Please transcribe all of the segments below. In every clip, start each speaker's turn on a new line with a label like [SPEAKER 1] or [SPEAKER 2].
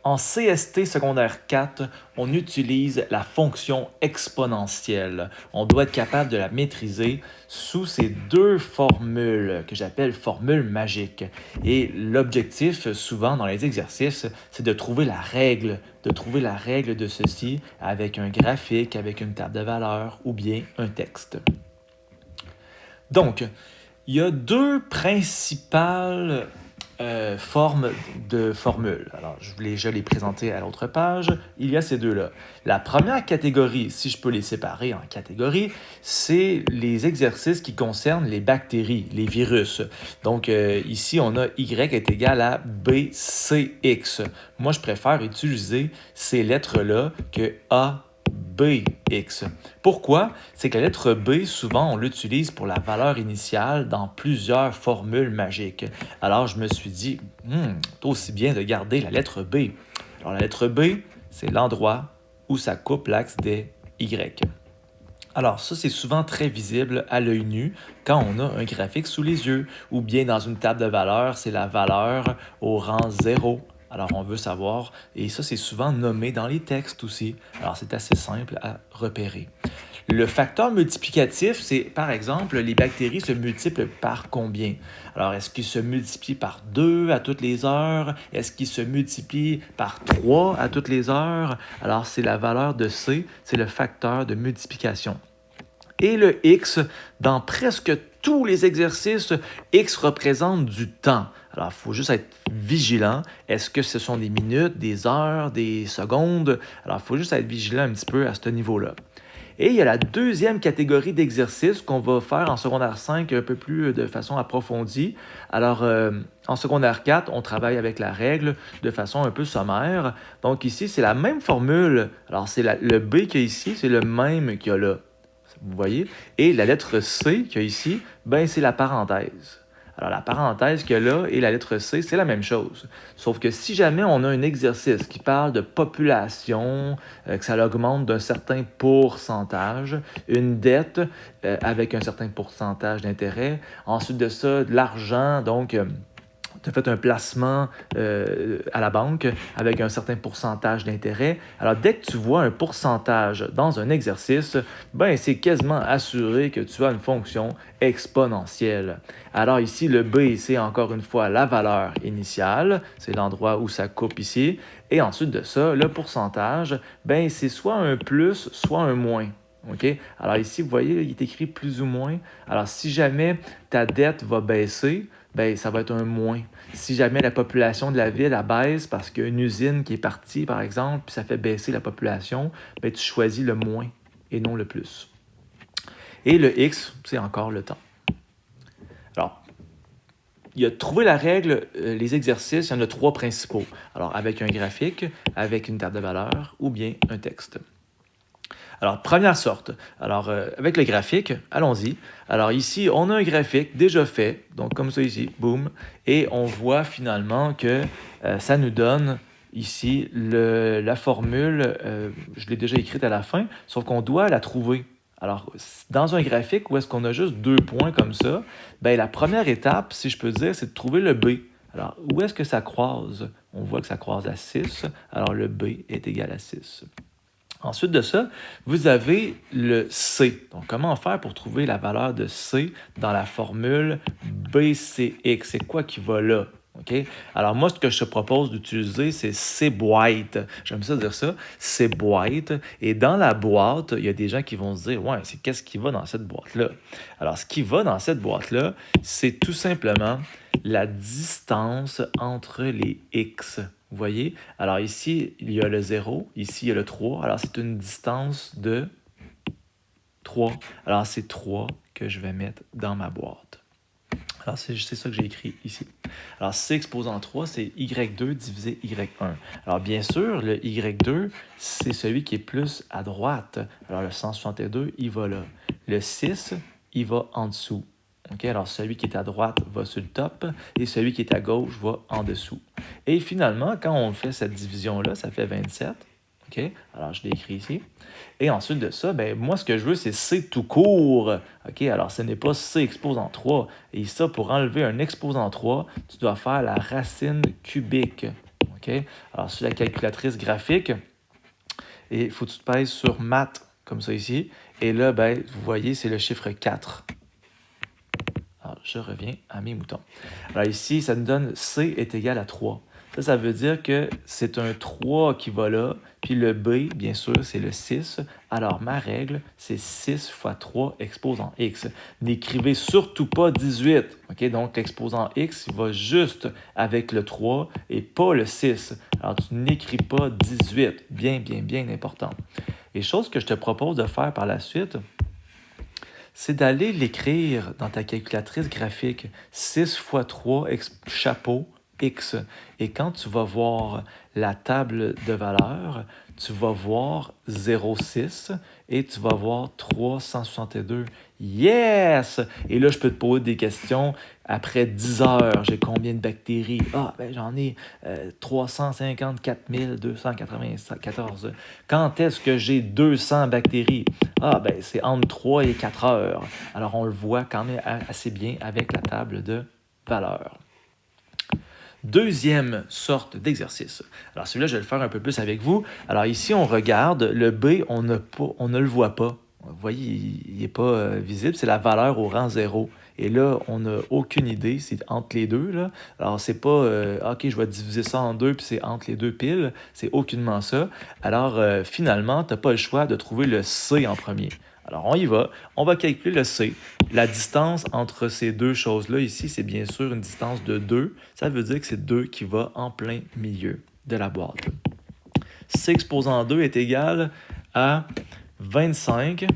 [SPEAKER 1] En CST secondaire 4, on utilise la fonction exponentielle. On doit être capable de la maîtriser sous ces deux formules que j'appelle formules magiques. Et l'objectif, souvent dans les exercices, c'est de trouver la règle, de ceci avec un graphique, avec une table de valeurs ou bien un texte. Donc, il y a deux principales formes de formules. Alors, je voulais déjà les présenter à l'autre page. Il y a ces deux-là. La première catégorie, si je peux les séparer en catégories, c'est les exercices qui concernent les bactéries, les virus. Donc, ici, on a Y est égal à BCX. Moi, je préfère utiliser ces lettres-là que A, BX. Pourquoi? C'est que la lettre B, souvent, on l'utilise pour la valeur initiale dans plusieurs formules magiques. Alors, je me suis dit, c'est aussi bien de garder la lettre B. Alors, la lettre B, c'est l'endroit où ça coupe l'axe des Y. Alors, ça, c'est souvent très visible à l'œil nu quand on a un graphique sous les yeux, ou bien dans une table de valeurs, c'est la valeur au rang 0. Alors, on veut savoir, et ça, c'est souvent nommé dans les textes aussi. Alors, c'est assez simple à repérer. Le facteur multiplicatif, c'est par exemple, les bactéries se multiplient par combien? Alors, est-ce qu'ils se multiplient par 2 à toutes les heures? Est-ce qu'ils se multiplient par 3 à toutes les heures? Alors, c'est la valeur de C, c'est le facteur de multiplication. Et le X, dans presque tous les exercices, X représente du temps. Alors, il faut juste être vigilant. Est-ce que ce sont des minutes, des heures, des secondes? Alors, il faut juste être vigilant un petit peu à ce niveau-là. Et il y a la deuxième catégorie d'exercices qu'on va faire en secondaire 5 un peu plus de façon approfondie. Alors, en secondaire 4, on travaille avec la règle de façon un peu sommaire. Donc ici, c'est la même formule. Alors, c'est le B qu'il y a ici, c'est le même qu'il y a là. Vous voyez? Et la lettre C qu'il y a ici, ben, c'est la parenthèse. Alors, la parenthèse qu'il y a là et la lettre C, c'est la même chose. Sauf que si jamais on a un exercice qui parle de population, que ça augmente d'un certain pourcentage, une dette avec un certain pourcentage d'intérêt, ensuite de ça, de l'argent, donc tu as fait un placement à la banque avec un certain pourcentage d'intérêt. Alors, dès que tu vois un pourcentage dans un exercice, ben, c'est quasiment assuré que tu as une fonction exponentielle. Alors ici, le B, c'est encore une fois la valeur initiale, c'est l'endroit où ça coupe ici. Et ensuite de ça, le pourcentage, ben, c'est soit un plus, soit un moins. Okay? Alors ici, vous voyez, il est écrit plus ou moins. Alors, si jamais ta dette va baisser, ben, ça va être un moins. Si jamais la population de la ville baisse parce qu'il y a une usine qui est partie, par exemple, puis ça fait baisser la population, ben, tu choisis le moins et non le plus. Et le X, c'est encore le temps. Alors, il y a trouvé la règle, les exercices, il y en a trois principaux. Alors, avec un graphique, avec une table de valeurs ou bien un texte. Alors, première sorte. Alors, avec le graphique, allons-y. Alors, ici, on a un graphique déjà fait, donc comme ça ici, boum, et on voit finalement que ça nous donne ici la formule, je l'ai déjà écrite à la fin, sauf qu'on doit la trouver. Alors, dans un graphique où est-ce qu'on a juste 2 points comme ça, ben, la première étape, si je peux dire, c'est de trouver le B. Alors, où est-ce que ça croise? On voit que ça croise à 6, alors le B est égal à 6. Ensuite de ça, vous avez le C. Donc, comment faire pour trouver la valeur de C dans la formule BCX? C'est quoi qui va là? Okay? Alors, moi, ce que je te propose d'utiliser, c'est C-boîte. J'aime ça dire ça. C-boîte. Et dans la boîte, il y a des gens qui vont se dire, ouais, c'est qu'est-ce qui va dans cette boîte-là? Alors, ce qui va dans cette boîte-là, c'est tout simplement la distance entre les X. Vous voyez? Alors ici, il y a le 0, ici, il y a le 3. Alors c'est une distance de 3. Alors c'est 3 que je vais mettre dans ma boîte. Alors c'est ça que j'ai écrit ici. Alors C exposant 3, c'est Y2 divisé Y1. Alors bien sûr, le Y2, c'est celui qui est plus à droite. Alors le 162, il va là. Le 6, il va en dessous. Okay, alors, celui qui est à droite va sur le top et celui qui est à gauche va en dessous. Et finalement, quand on fait cette division-là, ça fait 27. Okay? Alors, je l'ai écrit ici. Et ensuite de ça, ben, moi, ce que je veux, c'est C tout court. Okay? Alors, ce n'est pas C exposant 3. Et ça, pour enlever un exposant 3, tu dois faire la racine cubique. OK? Alors, sur la calculatrice graphique, et il faut que tu te pèses sur Math, comme ça ici. Et là, ben, vous voyez, c'est le chiffre 4. Alors, je reviens à mes moutons. Alors ici, ça nous donne C est égal à 3. Ça veut dire que c'est un 3 qui va là, puis le B, bien sûr, c'est le 6. Alors, ma règle, c'est 6 fois 3 exposant x. N'écrivez surtout pas 18. OK? Donc, l'exposant x, il va juste avec le 3 et pas le 6. Alors, tu n'écris pas 18. Bien, bien, bien important. Et chose que je te propose de faire par la suite, c'est d'aller l'écrire dans ta calculatrice graphique 6 fois 3 chapeau x. Et quand tu vas voir la table de valeurs, tu vas voir 0,6 et tu vas voir 362. Yes! Et là, je peux te poser des questions. Après 10 heures, j'ai combien de bactéries? Ah, ben j'en ai 354 294. Quand est-ce que j'ai 200 bactéries? Ah, ben c'est entre 3 et 4 heures. Alors, on le voit quand même assez bien avec la table de valeurs. Deuxième sorte d'exercice. Alors, celui-là, je vais le faire un peu plus avec vous. Alors, ici, on regarde. Le B, on ne le voit pas. Vous voyez, il n'est pas visible. C'est la valeur au rang 0. Et là, on n'a aucune idée. C'est entre les deux. Là. Alors, c'est pas OK, je vais diviser ça en deux, puis c'est entre les deux piles. C'est aucunement ça. Alors, finalement, tu n'as pas le choix de trouver le C en premier. Alors, on y va. On va calculer le C. La distance entre ces deux choses-là, ici, c'est bien sûr une distance de 2. Ça veut dire que c'est 2 qui va en plein milieu de la boîte. C exposant 2 est égal à 25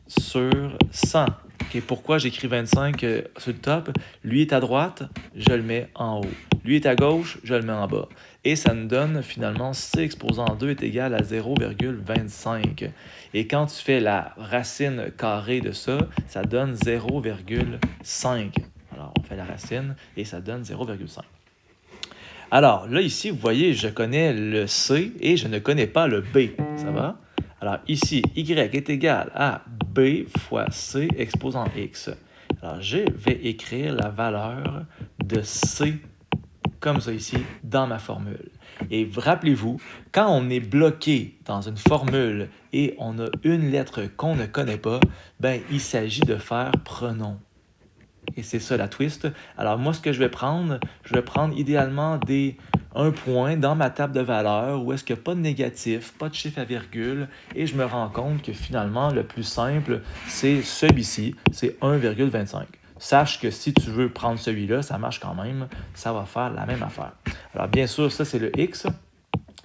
[SPEAKER 1] sur 100. Okay, pourquoi j'écris 25 sur le top? Lui est à droite, je le mets en haut. Lui est à gauche, je le mets en bas. Et ça nous donne finalement C exposant 2 est égal à 0,25. Et quand tu fais la racine carrée de ça, ça donne 0,5. Alors, on fait la racine et ça donne 0,5. Alors, là, ici, vous voyez, je connais le C et je ne connais pas le B. Ça va? Alors, ici, Y est égal à B fois C exposant X. Alors, je vais écrire la valeur de C comme ça ici, dans ma formule. Et rappelez-vous, quand on est bloqué dans une formule et on a une lettre qu'on ne connaît pas, ben, il s'agit de faire pronom. Et c'est ça la twist. Alors moi, ce que je vais prendre idéalement un point dans ma table de valeurs où est-ce qu'il n'y a pas de négatif, pas de chiffre à virgule, et je me rends compte que finalement, le plus simple, c'est celui-ci, c'est 1,25. Sache que si tu veux prendre celui-là, ça marche quand même, ça va faire la même affaire. Alors bien sûr, ça c'est le X,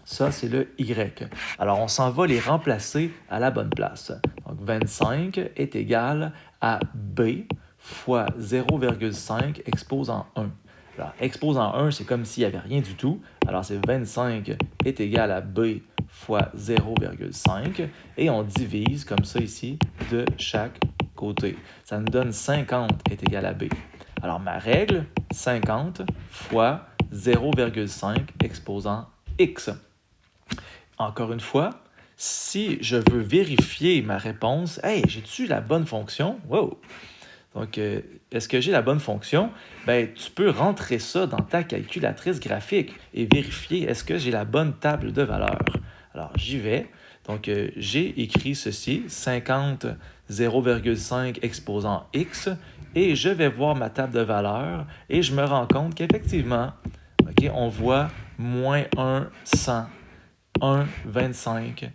[SPEAKER 1] ça c'est le Y. Alors on s'en va les remplacer à la bonne place. Donc 25 est égal à B fois 0,5 exposant 1. Alors, exposant 1, c'est comme s'il n'y avait rien du tout. Alors, c'est 25 est égal à B fois 0,5. Et on divise comme ça ici de chaque côté. Ça nous donne 50 est égal à B. Alors, ma règle, 50 fois 0,5 exposant X. Encore une fois, si je veux vérifier ma réponse, hey, j'ai-tu la bonne fonction? Wow! Donc, est-ce que j'ai la bonne fonction? Ben, tu peux rentrer ça dans ta calculatrice graphique et vérifier est-ce que j'ai la bonne table de valeurs. Alors, j'y vais. Donc, j'ai écrit ceci, 50, 0,5 exposant x, et je vais voir ma table de valeurs et je me rends compte qu'effectivement, okay, on voit moins 1, 100, 1, 25,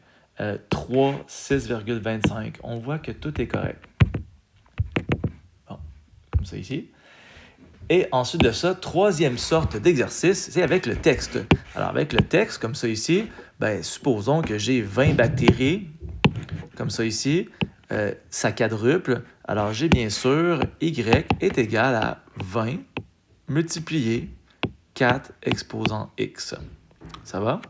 [SPEAKER 1] 3, 6,25. On voit que tout est correct. Comme ça ici. Et ensuite de ça, troisième sorte d'exercice, c'est avec le texte. Alors avec le texte, comme ça ici, ben, supposons que j'ai 20 bactéries, comme ça ici, ça quadruple. Alors j'ai bien sûr Y est égal à 20 multiplié 4 exposant X. Ça va?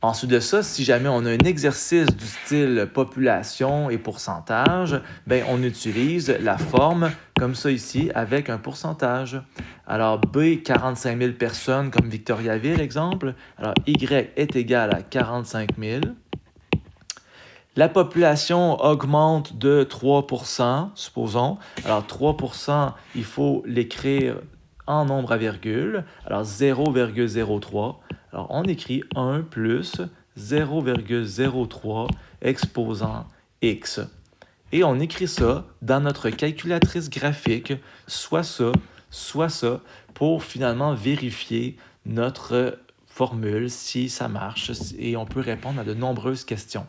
[SPEAKER 1] Ensuite de ça, si jamais on a un exercice du style population et pourcentage, ben on utilise la forme comme ça ici avec un pourcentage. Alors B, 45 000 personnes comme Victoriaville, exemple. Alors Y est égal à 45 000. La population augmente de 3%, supposons. Alors 3%, il faut l'écrire en nombre à virgule. Alors 0,03. Alors, on écrit 1 plus 0,03 exposant x. Et on écrit ça dans notre calculatrice graphique, soit ça, pour finalement vérifier notre formule, si ça marche, et on peut répondre à de nombreuses questions.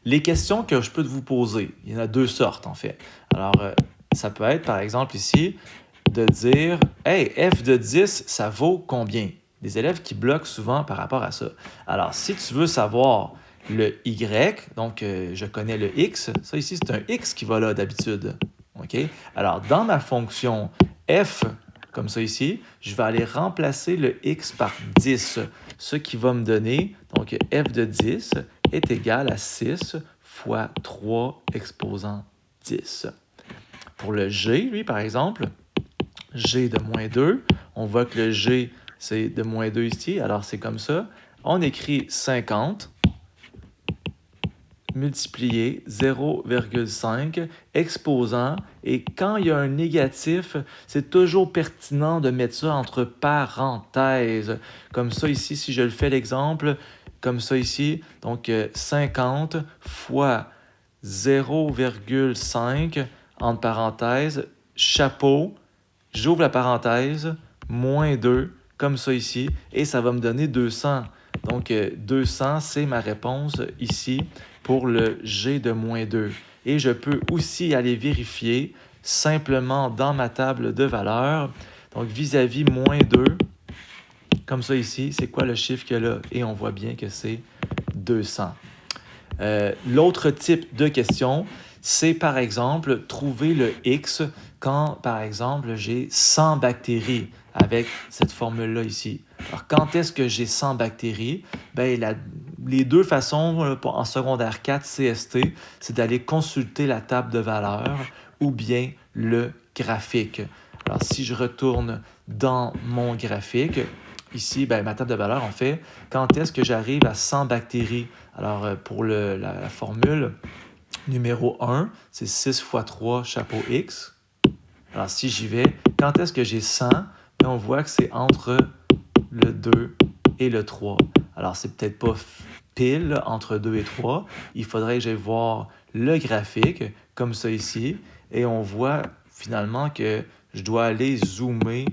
[SPEAKER 1] Les questions que je peux vous poser, il y en a deux sortes en fait. Alors, ça peut être par exemple ici de dire « Hey, f de 10, ça vaut combien? » Des élèves qui bloquent souvent par rapport à ça. Alors, si tu veux savoir le y, donc je connais le x, ça ici c'est un x qui va là d'habitude. Okay? Alors, dans ma fonction f, comme ça ici, je vais aller remplacer le x par 10, ce qui va me donner, donc f de 10 est égal à 6 fois 3 exposant 10. Pour le g, lui, par exemple, g de moins 2, on voit que le g, c'est de moins 2 ici, alors c'est comme ça. On écrit 50 multiplié 0,5 exposant, et quand il y a un négatif, c'est toujours pertinent de mettre ça entre parenthèses. Comme ça ici, si je le fais l'exemple, comme ça ici, donc 50 fois 0,5 entre parenthèses, chapeau, j'ouvre la parenthèse, moins 2, comme ça ici, et ça va me donner 200. Donc 200, c'est ma réponse ici pour le G de moins 2. Et je peux aussi aller vérifier simplement dans ma table de valeurs. Donc vis-à-vis moins 2, comme ça ici, c'est quoi le chiffre qu'il y a là? Et on voit bien que c'est 200. L'autre type de question, c'est par exemple trouver le X quand, par exemple, j'ai 100 bactéries avec cette formule-là ici. Alors, quand est-ce que j'ai 100 bactéries? Bien, les deux façons en secondaire 4 CST, c'est d'aller consulter la table de valeurs ou bien le graphique. Alors, si je retourne dans mon graphique, ici, ma table de valeurs, en fait, quand est-ce que j'arrive à 100 bactéries? Alors, pour la formule numéro 1, c'est 6 fois 3 chapeau X. Alors, si j'y vais, quand est-ce que j'ai 100? On voit que c'est entre le 2 et le 3. Alors, c'est peut-être pas pile entre 2 et 3. Il faudrait que j'aille voir le graphique, comme ça ici, et on voit finalement que je dois aller zoomer,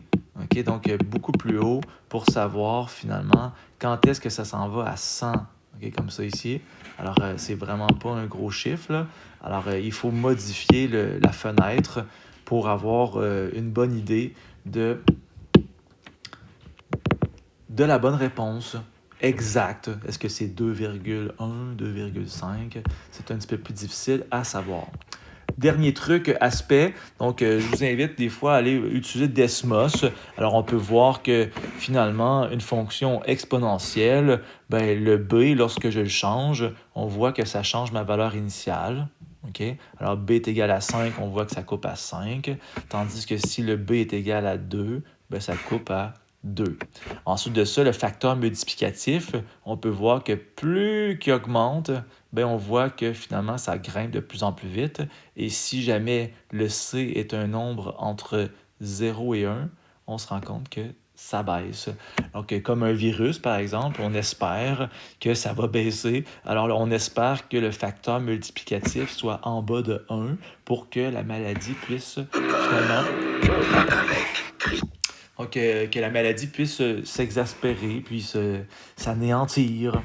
[SPEAKER 1] okay? Donc beaucoup plus haut pour savoir finalement quand est-ce que ça s'en va à 100. Okay? Comme ça ici. Alors, c'est vraiment pas un gros chiffre, là. Alors, il faut modifier la fenêtre pour avoir une bonne idée de la bonne réponse exacte. Est-ce que c'est 2,1, 2,5? C'est un petit peu plus difficile à savoir. Dernier truc, aspect, donc je vous invite des fois à aller utiliser Desmos. Alors on peut voir que finalement, une fonction exponentielle, le b, lorsque je le change, on voit que ça change ma valeur initiale. Okay? Alors b est égal à 5, on voit que ça coupe à 5, tandis que si le b est égal à 2, ça coupe à 2. Ensuite de ça, le facteur multiplicatif, on peut voir que plus qu'il augmente, on voit que finalement, ça grimpe de plus en plus vite. Et si jamais le C est un nombre entre 0 et 1, on se rend compte que ça baisse. Donc, comme un virus, par exemple, on espère que ça va baisser. Alors, on espère que le facteur multiplicatif soit en bas de 1 pour que la maladie puisse finalement... Donc, que la maladie puisse s'exaspérer, puis s'anéantir.